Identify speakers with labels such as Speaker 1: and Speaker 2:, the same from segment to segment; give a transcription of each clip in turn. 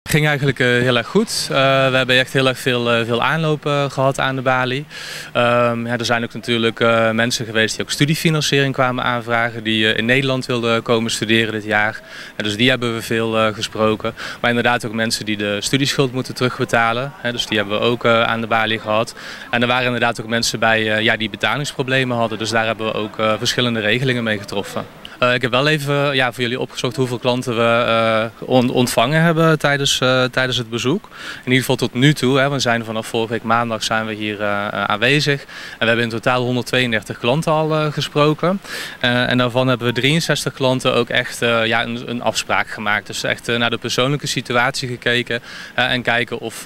Speaker 1: Het ging eigenlijk heel erg goed. We hebben echt heel erg veel aanloop gehad aan de balie. Er zijn ook natuurlijk mensen geweest die ook studiefinanciering kwamen aanvragen, die in Nederland wilden komen studeren dit jaar. Dus die hebben we veel gesproken. Maar inderdaad ook mensen die de studieschuld moeten terugbetalen. Dus die hebben we ook aan de balie gehad. En er waren inderdaad ook mensen bij die betalingsproblemen hadden. Dus daar hebben we ook verschillende regelingen mee getroffen. Ik heb wel even voor jullie opgezocht hoeveel klanten we ontvangen hebben tijdens het bezoek. In ieder geval tot nu toe. We zijn vanaf vorige week maandag zijn we hier aanwezig. En we hebben in totaal 132 klanten al gesproken. En daarvan hebben we 63 klanten ook echt een afspraak gemaakt. Dus echt naar de persoonlijke situatie gekeken. En kijken of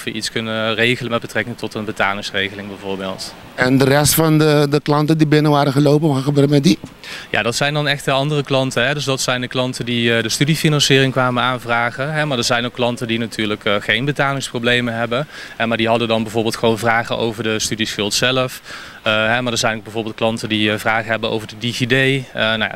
Speaker 1: we iets kunnen regelen met betrekking tot een betalingsregeling bijvoorbeeld.
Speaker 2: En de rest van de klanten die binnen waren gelopen, wat gebeurde met die?
Speaker 1: Ja, dat zijn dan echt de andere klanten. Dus dat zijn de klanten die de studiefinanciering kwamen aanvragen. Maar er zijn ook klanten die natuurlijk geen betalingsproblemen hebben. Maar die hadden dan bijvoorbeeld gewoon vragen over de studieschuld zelf. Maar er zijn ook bijvoorbeeld klanten die vragen hebben over de DigiD.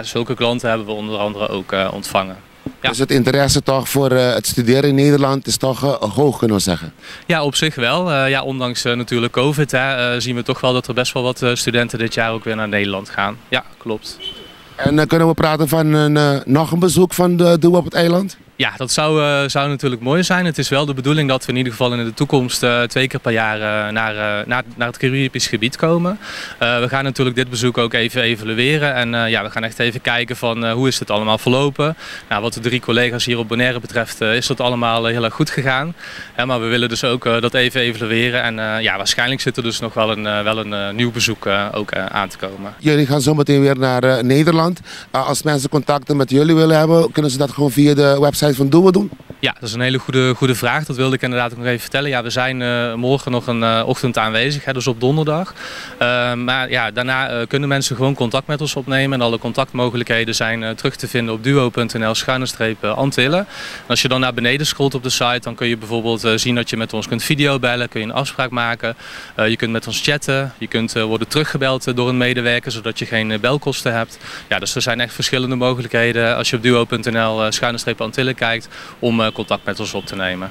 Speaker 1: Zulke klanten hebben we onder andere ook ontvangen. Ja.
Speaker 2: Dus het interesse toch voor het studeren in Nederland is toch hoog, kunnen we zeggen?
Speaker 1: Ja, op zich wel. Ondanks natuurlijk COVID zien we toch wel dat er best wel wat studenten dit jaar ook weer naar Nederland gaan. Ja, klopt.
Speaker 2: En kunnen we praten van nog een bezoek van de Doe op het eiland?
Speaker 1: Ja, dat zou natuurlijk mooi zijn. Het is wel de bedoeling dat we in ieder geval in de toekomst 2 keer per jaar naar het Caribisch gebied komen. We gaan natuurlijk dit bezoek ook even evalueren. En we gaan echt even kijken van hoe is het allemaal verlopen. Wat de 3 collega's hier op Bonaire betreft is dat allemaal heel erg goed gegaan. Maar we willen dus ook dat even evalueren. En waarschijnlijk zit er dus nog wel een nieuw bezoek ook aan te komen.
Speaker 2: Jullie gaan zo meteen weer naar Nederland. Als mensen contacten met jullie willen hebben, kunnen ze dat gewoon via de website van Doe doen?
Speaker 1: Ja, dat is een hele goede vraag. Dat wilde ik inderdaad ook nog even vertellen. Ja, we zijn morgen nog een ochtend aanwezig, dus op donderdag. Daarna kunnen mensen gewoon contact met ons opnemen. En alle contactmogelijkheden zijn terug te vinden op duo.nl/Antillen. En als je dan naar beneden scrolt op de site, dan kun je bijvoorbeeld zien dat je met ons kunt videobellen, kun je een afspraak maken. Je kunt met ons chatten, je kunt worden teruggebeld door een medewerker, zodat je geen belkosten hebt. Ja, dus er zijn echt verschillende mogelijkheden als je op duo.nl/Antillen kijkt om contact met ons op te nemen.